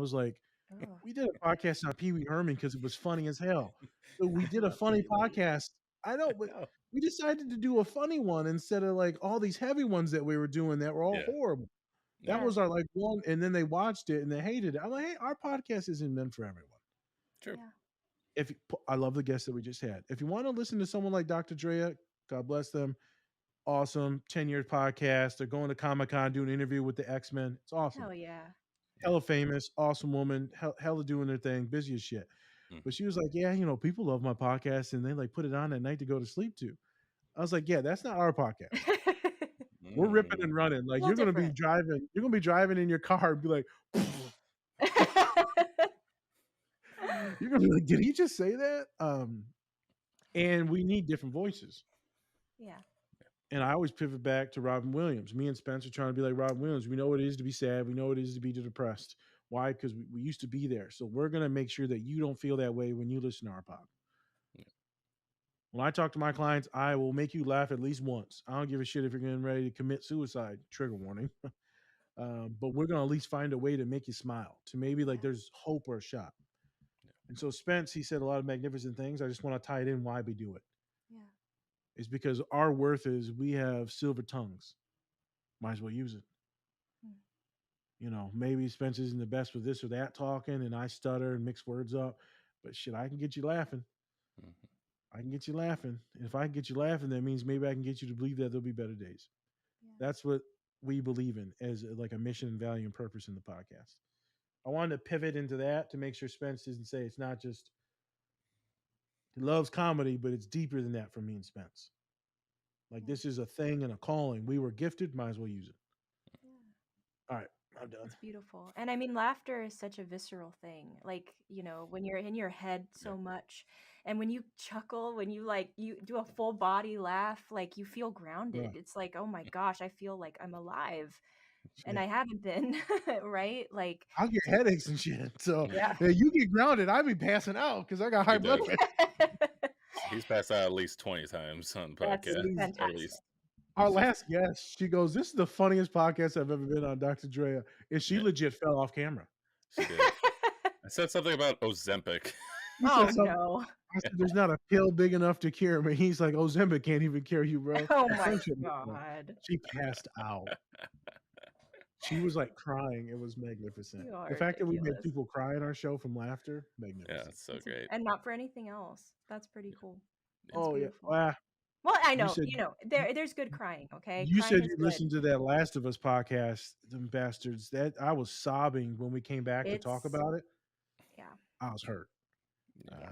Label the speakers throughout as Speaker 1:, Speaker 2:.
Speaker 1: was like,
Speaker 2: Oh.
Speaker 1: we did a podcast on Pee Wee Herman because it was funny as hell. So we did a
Speaker 3: love
Speaker 1: funny
Speaker 3: Pee-wee.
Speaker 1: podcast. I know, but
Speaker 3: No.
Speaker 1: we decided to do a funny one instead of like all these heavy ones that we were doing that were all
Speaker 3: Yeah.
Speaker 1: horrible. That
Speaker 2: Yeah.
Speaker 1: was our like one, and then they watched it and they hated it. I'm like, hey, our podcast isn't meant for everyone.
Speaker 3: True.
Speaker 2: Yeah.
Speaker 1: If you, I love the guests that we just had. If you want to listen to someone like Dr. Drea, God bless them, awesome 10-year podcast. They're going to Comic-Con, doing an interview with the X-Men. It's awesome.
Speaker 2: Hell yeah.
Speaker 1: Hella famous, awesome woman, hella doing their thing, busy as shit. But she was like, yeah, you know, people love my podcast and they like put it on at night to go to sleep to. I was like, yeah, that's not our podcast. We're ripping and running. Like,
Speaker 2: Well,
Speaker 1: you're gonna be
Speaker 2: different.
Speaker 1: driving, in your car and be like, you're gonna be like, did he just say that? And we need different voices.
Speaker 2: Yeah.
Speaker 1: And I always pivot back to Robin Williams. Me and Spencer trying to be like Robin Williams. We know what it is to be sad. We know what it is to be depressed. Why? Because we used to be there. So we're going to make sure that you don't feel that way when you listen to our pod.
Speaker 3: Yeah.
Speaker 1: When I talk to my clients, I will make you laugh at least once. I don't give a shit if you're getting ready to commit suicide. Trigger warning. But we're going to at least find a way to make you smile, to maybe like there's hope or a shot.
Speaker 3: Yeah.
Speaker 1: And so Spence, he said a lot of magnificent things. I just want to tie it in why we do it.
Speaker 2: Yeah.
Speaker 1: Is because our worth is we have silver tongues. Might as well use it. You know, maybe Spence isn't the best with this or that talking, and I stutter and mix words up, but shit, I can get you laughing.
Speaker 3: Mm-hmm.
Speaker 1: I can get you laughing. And if I can get you laughing, that means maybe I can get you to believe that there'll be better days.
Speaker 2: Yeah.
Speaker 1: That's what we believe in as like a mission and value and purpose in the podcast. I wanted to pivot into that to make sure Spence doesn't say it's not just he loves comedy, but it's deeper than that for me and Spence. Like this is a thing and a calling. We were gifted, might as well use it.
Speaker 2: Yeah.
Speaker 1: All right, I'm done.
Speaker 2: It's beautiful. And I mean, laughter is such a visceral thing. Like, you know, when you're in your head so much, and when you chuckle, when you like, you do a full body laugh, like you feel grounded.
Speaker 1: Yeah.
Speaker 2: It's like, oh my gosh, I feel like I'm alive. And
Speaker 1: Shit.
Speaker 2: I haven't been, right? Like,
Speaker 1: I'll get headaches and shit. So
Speaker 2: yeah.
Speaker 1: you get grounded, I'd be passing out because I got high blood pressure.
Speaker 3: He's passed out at least 20 times on the
Speaker 2: That's
Speaker 3: podcast.
Speaker 2: fantastic.
Speaker 3: At least.
Speaker 1: Our last guest, she goes, "This is the funniest podcast I've ever been on, Dr. Drea." And she legit fell off camera.
Speaker 3: She did. I said something about Ozempic.
Speaker 1: He
Speaker 2: Oh,
Speaker 1: said something.
Speaker 2: no.
Speaker 1: I said, "There's not a pill big enough to cure me." He's like, "Ozempic can't even cure you, bro."
Speaker 2: Oh, my
Speaker 1: Some shit like that.
Speaker 2: God.
Speaker 1: She passed out. She was like crying. It was magnificent.
Speaker 2: You are
Speaker 1: The fact that we made
Speaker 2: ridiculous.
Speaker 1: people cry in our show from laughter,
Speaker 3: Yeah,
Speaker 1: magnificent.
Speaker 3: it's so great.
Speaker 2: And not for anything else. That's pretty cool. That's
Speaker 1: Oh
Speaker 2: beautiful.
Speaker 1: yeah.
Speaker 2: Well, I know,
Speaker 1: said-
Speaker 2: you know, there's good crying, okay?
Speaker 1: You
Speaker 2: Crying
Speaker 1: said
Speaker 2: is
Speaker 1: you
Speaker 2: good.
Speaker 1: listened to that Last of Us podcast, them bastards. That I was sobbing when we came back to talk
Speaker 2: It's-
Speaker 1: about it.
Speaker 2: Yeah.
Speaker 1: I was hurt.
Speaker 3: Yeah.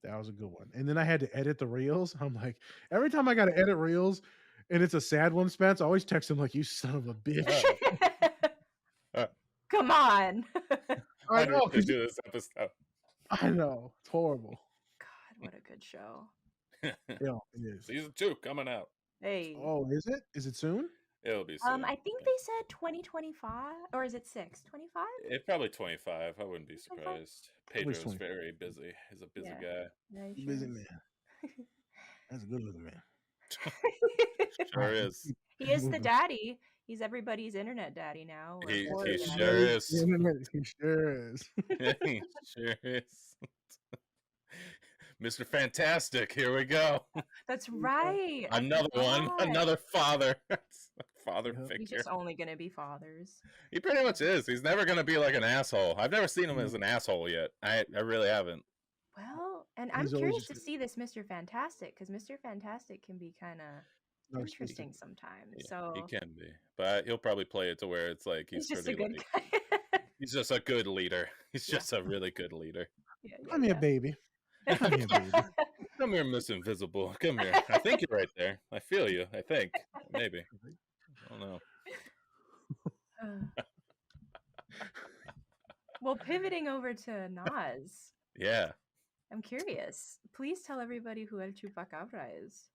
Speaker 1: That was a good one. And then I had to edit the reels. I'm like, every time I got to edit reels and it's a sad one, Spence, I always text him like, "You son of a bitch."
Speaker 2: Come on.
Speaker 1: I know.
Speaker 3: To do this episode.
Speaker 1: I know. It's horrible.
Speaker 2: God, what a good show.
Speaker 1: Yeah, it is.
Speaker 3: Season 2 coming out.
Speaker 2: Hey.
Speaker 1: Oh, is it? Is it soon?
Speaker 3: It'll be soon.
Speaker 2: I think they said 2025, or is it 625?
Speaker 3: It's probably 25. I wouldn't be
Speaker 2: 25?
Speaker 3: surprised.
Speaker 1: Probably
Speaker 3: Pedro's
Speaker 1: 25.
Speaker 3: very busy. He's a busy
Speaker 2: Yeah.
Speaker 3: guy.
Speaker 2: Yeah, he
Speaker 1: Busy
Speaker 2: sure is.
Speaker 1: man. That's a good looking man.
Speaker 3: Sure is.
Speaker 2: He is the daddy. He's everybody's internet daddy now. or
Speaker 3: He
Speaker 2: daddy.
Speaker 3: sure is.
Speaker 1: He sure is.
Speaker 3: He sure is. Mr. Fantastic, here we go.
Speaker 2: That's right. I
Speaker 3: Another one.
Speaker 2: forgot.
Speaker 3: Another father. Father
Speaker 1: Yep.
Speaker 2: He's
Speaker 3: figure.
Speaker 2: just only going to be fathers.
Speaker 3: He pretty much is. He's never going to be like an asshole. I've never seen him as an asshole yet. I really haven't.
Speaker 2: Well, and I'm
Speaker 1: He's always
Speaker 2: curious to
Speaker 1: just-
Speaker 2: see this Mr. Fantastic, because Mr. Fantastic can be kind of interesting sometimes.
Speaker 3: Yeah,
Speaker 2: So
Speaker 3: he can be. But he'll probably play it to where it's like
Speaker 2: he's
Speaker 3: he's
Speaker 2: just a
Speaker 3: pretty
Speaker 2: good
Speaker 3: like,
Speaker 2: guy.
Speaker 3: he's just a good leader. He's
Speaker 2: Yeah.
Speaker 3: just a really good leader.
Speaker 2: Yeah,
Speaker 1: Come here, baby. Come here, baby.
Speaker 3: Come here, Miss Invisible. Come here. I think you're right there. I feel you. I think. Maybe. I don't know.
Speaker 2: Well, pivoting over to Nas,
Speaker 3: Yeah.
Speaker 2: I'm curious. Please tell everybody who El Chupacabra is.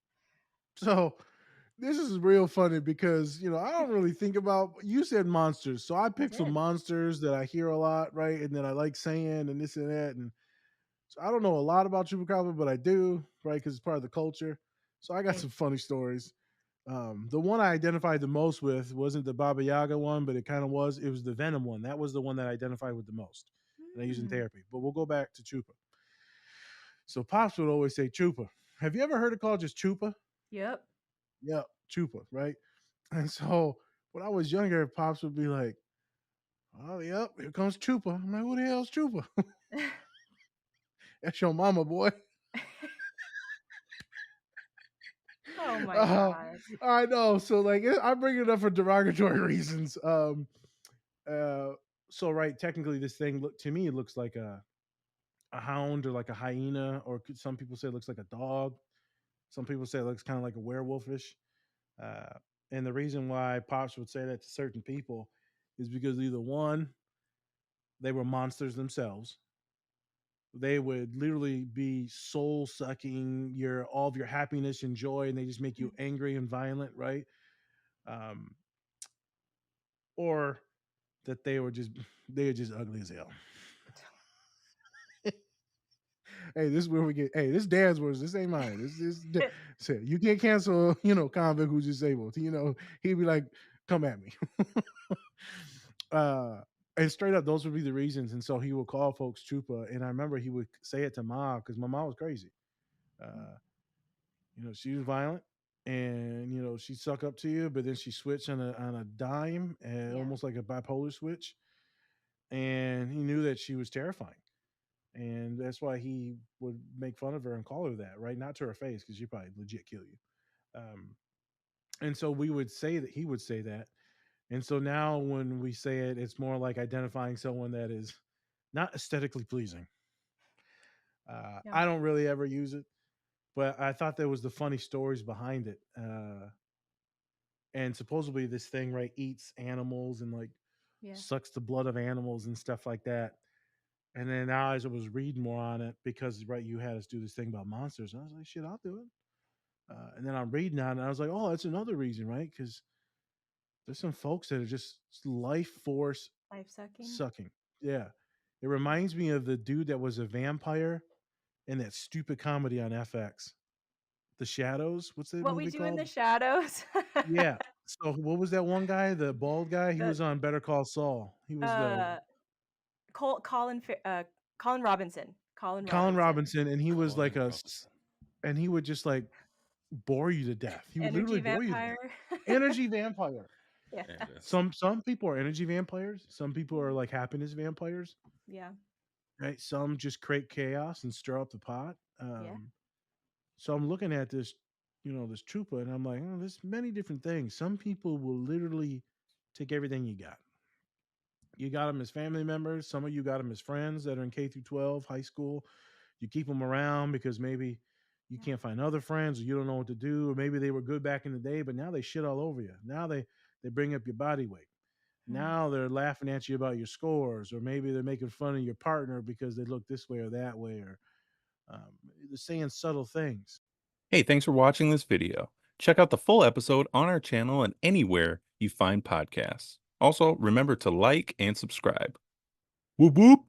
Speaker 1: So this is real funny because I don't really think about. You said monsters, so I picked some
Speaker 2: did.
Speaker 1: monsters that I hear a lot, right? And then I like saying and this and that, and so I don't know a lot about Chupacabra, but I do, right? Because it's part of the culture. So I got
Speaker 2: Okay.
Speaker 1: some funny stories. The one I identified the most with wasn't the Baba Yaga one, but it kind of was. It was the Venom one. That was the one that I identified with the most, and I use in
Speaker 2: Mm.
Speaker 1: therapy. But we'll go back to Chupa. So Pops would always say Chupa. Have you ever heard it called just Chupa?
Speaker 2: Yep.
Speaker 1: Yep, Chupa, right? And so when I was younger, Pops would be like, "Oh, yep, here comes Chupa." I'm like, "Who the hell's Chupa?" That's your mama, boy.
Speaker 2: Oh my
Speaker 1: Uh,
Speaker 2: god.
Speaker 1: I know. So like, I bring it up for derogatory reasons. Uh, so right, technically, this thing look to me it looks like a hound or like a hyena, or some people say it looks like a dog. Some people say it looks kind of like a werewolfish. Uh, and the reason why Pops would say that to certain people is because either one, they were monsters themselves. They would literally be soul sucking your all of your happiness and joy, and they just make you angry and violent, right? Um, or that they were just ugly as hell. Hey, this is where we get. Hey, this Dad's words. This ain't mine. So you can't cancel. Convict who's disabled. He'd be like, "Come at me." uh, and straight up, those would be the reasons. And so he would call folks Chupa. And I remember he would say it to mom because my mom was crazy. Uh, she was violent, and she'd suck up to you, but then she switched on a dime, and
Speaker 2: Yeah.
Speaker 1: almost like a bipolar switch. And he knew that she was terrifying. And that's why he would make fun of her and call her that, right? Not to her face, because she'd probably legit kill you. Um, and so we would say that he would say that. And so now when we say it, it's more like identifying someone that is not aesthetically pleasing.
Speaker 2: Yeah.
Speaker 1: I don't really ever use it, but I thought there was the funny stories behind it. And supposedly this thing, right, eats animals and like
Speaker 2: Yeah.
Speaker 1: sucks the blood of animals and stuff like that. And then now as I was reading more on it, because right, you had us do this thing about monsters, and I was like, shit, I'll do it. And then I'm reading on it, and I was like, oh, that's another reason, right? Because there's some folks that are just life force
Speaker 2: Life sucking.
Speaker 1: sucking. Yeah, it reminds me of the dude that was a vampire in that stupid comedy on FX, The Shadows. What's that
Speaker 2: What we
Speaker 1: movie
Speaker 2: do in the
Speaker 1: called?
Speaker 2: shadows.
Speaker 1: Yeah. So what was that one guy, the bald guy? He
Speaker 2: the
Speaker 1: was on Better Call Saul. He was the
Speaker 2: uh Colin Robinson. Colin
Speaker 1: Colin
Speaker 2: Robinson.
Speaker 1: Robinson, and he was like
Speaker 3: Colin Robinson.
Speaker 1: and he would just like bore you to death. He would
Speaker 2: Energy
Speaker 1: literally bore you to
Speaker 2: vampire.
Speaker 1: death. Energy vampire.
Speaker 2: Yeah.
Speaker 3: There it is.
Speaker 1: Some people are energy vampires. Some people are like happiness vampires.
Speaker 2: Yeah.
Speaker 1: Right. Some just create chaos and stir up the pot.
Speaker 2: Yeah.
Speaker 1: So I'm looking at this, this trooper, and I'm like, oh, there's many different things. Some people will literally take everything you got. You got them as family members. Some of you got them as friends that are in K through 12, high school. You keep them around because maybe you
Speaker 2: Yeah.
Speaker 1: can't find other friends, or you don't know what to do, or maybe they were good back in the day, but now they shit all over you. Now they bring up your body weight.
Speaker 2: Hmm.
Speaker 1: Now they're laughing at you about your scores, or maybe they're making fun of your partner because they look this way or that way, or they're saying subtle things.
Speaker 3: Hey, thanks for watching this video. Check out the full episode on our channel and anywhere you find podcasts. Also, remember to like and subscribe. Whoop whoop!